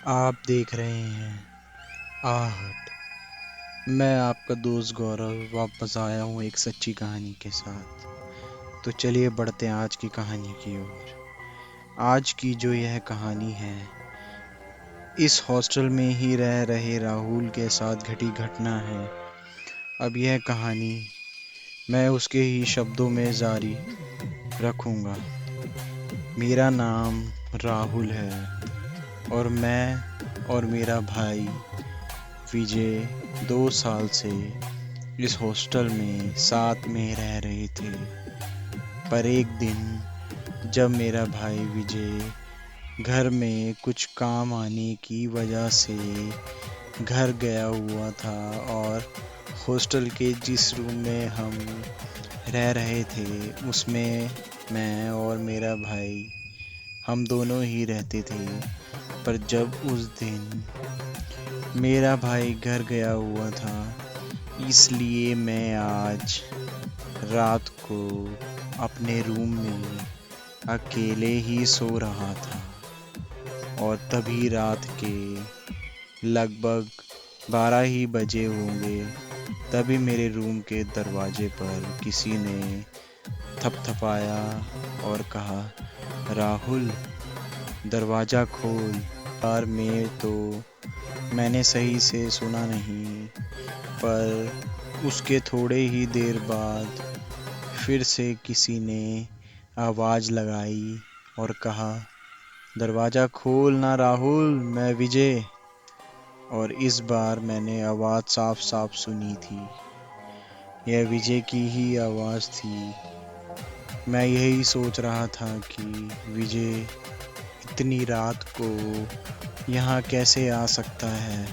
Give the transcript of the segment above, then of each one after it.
आप देख रहे हैं आहट। मैं आपका दोस्त गौरव वापस आया हूँ एक सच्ची कहानी के साथ। तो चलिए बढ़ते हैं आज की कहानी की ओर। आज की जो यह कहानी है, इस हॉस्टल में ही रह रहे राहुल के साथ घटी घटना है। अब यह कहानी मैं उसके ही शब्दों में जारी रखूँगा। मेरा नाम राहुल है और मैं और मेरा भाई विजय 2 साल से इस हॉस्टल में साथ में रह रहे थे। पर एक दिन जब मेरा भाई विजय घर में कुछ काम आने की वजह से घर गया हुआ था और हॉस्टल के जिस रूम में हम रह रहे थे उसमें मैं और मेरा भाई हम दोनों ही रहते थे। पर जब उस दिन मेरा भाई घर गया हुआ था, इसलिए मैं आज रात को अपने रूम में अकेले ही सो रहा था। और तभी रात के लगभग 12 ही बजे होंगे, तभी मेरे रूम के दरवाजे पर किसी ने थपथपाया और कहा, राहुल दरवाज़ा खोल। बार में तो मैंने सही से सुना नहीं, पर उसके थोड़े ही देर बाद फिर से किसी ने आवाज़ लगाई और कहा, दरवाज़ा खोल ना राहुल, मैं विजय। और इस बार मैंने आवाज़ साफ साफ सुनी थी। यह विजय की ही आवाज़ थी। मैं यही सोच रहा था कि विजय इतनी रात को यहाँ कैसे आ सकता है।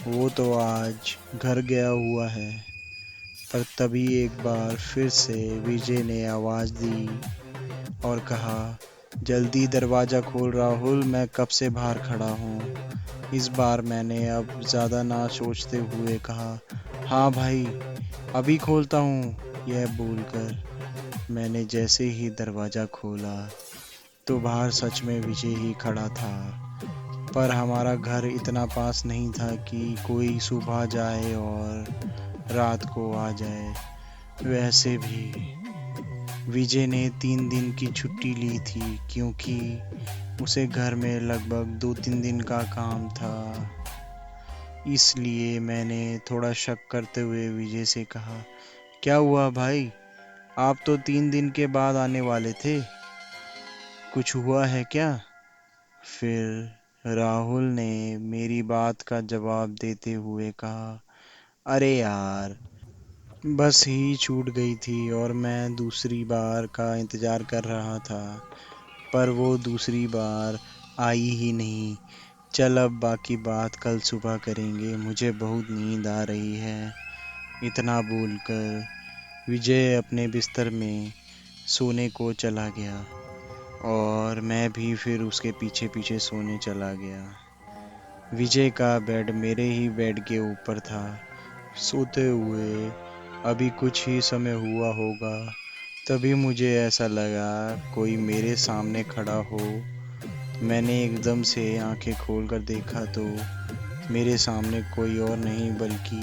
वो तो आज घर गया हुआ है। पर तभी एक बार फिर से विजय ने आवाज़ दी और कहा, जल्दी दरवाज़ा खोल राहुल, मैं कब से बाहर खड़ा हूँ। इस बार मैंने अब ज़्यादा ना सोचते हुए कहा, हाँ भाई अभी खोलता हूँ। यह बोलकर मैंने जैसे ही दरवाज़ा खोला तो बाहर सच में विजय ही खड़ा था। पर हमारा घर इतना पास नहीं था कि कोई सुबह जाए और रात को आ जाए। वैसे भी विजय ने 3 दिन की छुट्टी ली थी, क्योंकि उसे घर में लगभग 2-3 दिन का काम था। इसलिए मैंने थोड़ा शक करते हुए विजय से कहा, क्या हुआ भाई, आप तो 3 दिन के बाद आने वाले थे, कुछ हुआ है क्या। फिर राहुल ने मेरी बात का जवाब देते हुए कहा, अरे यार बस ही छूट गई थी और मैं दूसरी बार का इंतज़ार कर रहा था, पर वो दूसरी बार आई ही नहीं। चल अब बाकी बात कल सुबह करेंगे, मुझे बहुत नींद आ रही है। इतना बोलकर विजय अपने बिस्तर में सोने को चला गया और मैं भी फिर उसके पीछे पीछे सोने चला गया। विजय का बेड मेरे ही बेड के ऊपर था। सोते हुए अभी कुछ ही समय हुआ होगा, तभी मुझे ऐसा लगा कोई मेरे सामने खड़ा हो। मैंने एकदम से आंखें खोलकर देखा तो मेरे सामने कोई और नहीं बल्कि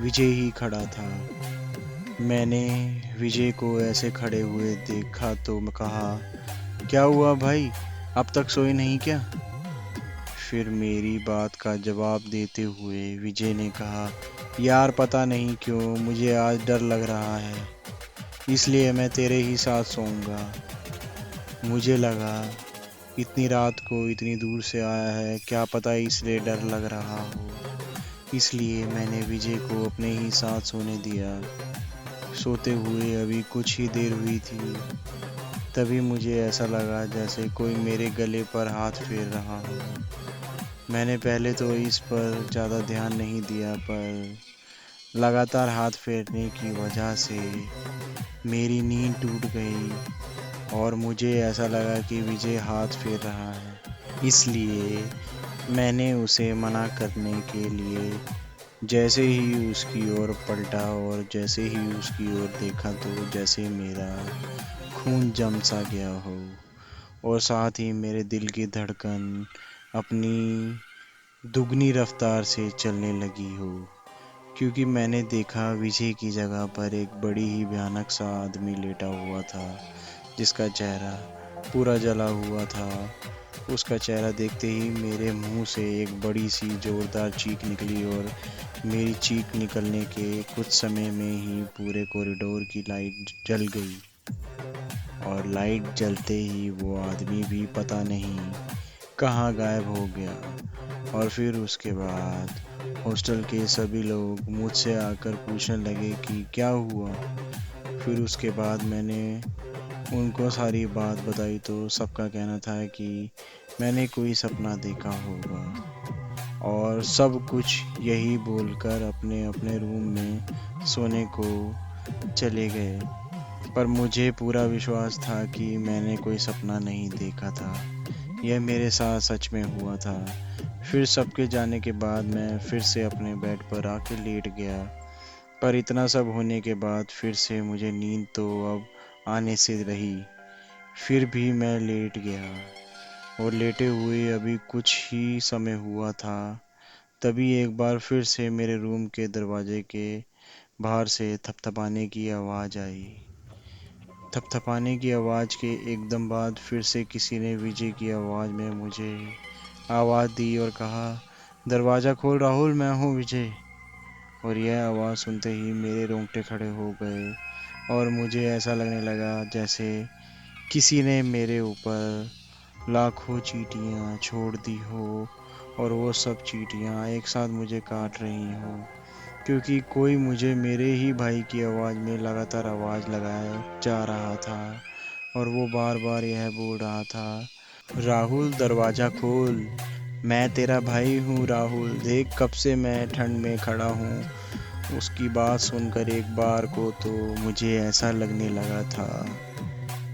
विजय ही खड़ा था। मैंने विजय को ऐसे खड़े हुए देखा तो कहा, क्या हुआ भाई, अब तक सोए नहीं क्या। फिर मेरी बात का जवाब देते हुए विजय ने कहा, यार पता नहीं क्यों मुझे आज डर लग रहा है, इसलिए मैं तेरे ही साथ सोऊंगा। मुझे लगा इतनी रात को इतनी दूर से आया है, क्या पता इसलिए डर लग रहा हो। इसलिए मैंने विजय को अपने ही साथ सोने दिया। सोते हुए अभी कुछ ही देर हुई थी, तभी मुझे ऐसा लगा जैसे कोई मेरे गले पर हाथ फेर रहा हो। मैंने पहले तो इस पर ज़्यादा ध्यान नहीं दिया, पर लगातार हाथ फेरने की वजह से मेरी नींद टूट गई और मुझे ऐसा लगा कि विजय हाथ फेर रहा है। इसलिए मैंने उसे मना करने के लिए जैसे ही उसकी ओर पलटा और जैसे ही उसकी ओर देखा तो जैसे मेरा खून जम सा गया हो और साथ ही मेरे दिल की धड़कन अपनी दुगनी रफ्तार से चलने लगी हो, क्योंकि मैंने देखा विजय की जगह पर एक बड़ी ही भयानक सा आदमी लेटा हुआ था, जिसका चेहरा पूरा जला हुआ था। उसका चेहरा देखते ही मेरे मुंह से एक बड़ी सी जोरदार चीख निकली, और मेरी चीख निकलने के कुछ समय में ही पूरे कॉरिडोर की लाइट जल गई। और लाइट जलते ही वो आदमी भी पता नहीं कहाँ गायब हो गया। और फिर उसके बाद हॉस्टल के सभी लोग मुझसे आकर पूछने लगे कि क्या हुआ। फिर उसके बाद मैंने उनको सारी बात बताई, तो सबका कहना था कि मैंने कोई सपना देखा होगा, और सब कुछ यही बोलकर अपने अपने रूम में सोने को चले गए। पर मुझे पूरा विश्वास था कि मैंने कोई सपना नहीं देखा था, यह मेरे साथ सच में हुआ था। फिर सबके जाने के बाद मैं फिर से अपने बेड पर आके लेट गया। पर इतना सब होने के बाद फिर से मुझे नींद तो अब आने से रही। फिर भी मैं लेट गया, और लेटे हुए अभी कुछ ही समय हुआ था, तभी एक बार फिर से मेरे रूम के दरवाजे के बाहर से थपथपाने की आवाज़ आई। थपथपाने की आवाज़ के एकदम बाद फिर से किसी ने विजय की आवाज़ में मुझे आवाज़ दी और कहा, दरवाज़ा खोल राहुल, मैं हूँ विजय। और यह आवाज़ सुनते ही मेरे रोंगटे खड़े हो गए, और मुझे ऐसा लगने लगा जैसे किसी ने मेरे ऊपर लाखों चींटियां छोड़ दी हो, और वो सब चींटियां एक साथ मुझे काट रही हो, क्योंकि कोई मुझे मेरे ही भाई की आवाज़ में लगातार आवाज़ लगाया जा रहा था। और वो बार बार यह बोल रहा था, राहुल दरवाज़ा खोल, मैं तेरा भाई हूँ राहुल, देख कब से मैं ठंड में खड़ा हूँ। उसकी बात सुनकर एक बार को तो मुझे ऐसा लगने लगा था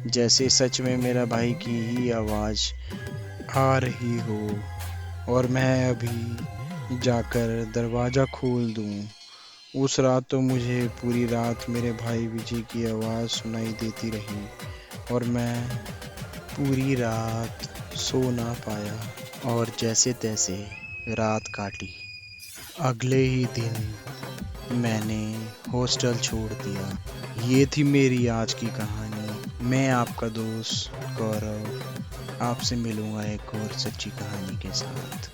जैसे सच में मेरा भाई की ही आवाज़ आ रही हो, और मैं अभी जाकर दरवाज़ा खोल दूँ। उस रात तो मुझे पूरी रात मेरे भाई विजय की आवाज़ सुनाई देती रही, और मैं पूरी रात सो ना पाया, और जैसे तैसे रात काटी। अगले ही दिन मैंने हॉस्टल छोड़ दिया। ये थी मेरी आज की कहानी। मैं आपका दोस्त गौरव आपसे मिलूंगा एक और सच्ची कहानी के साथ।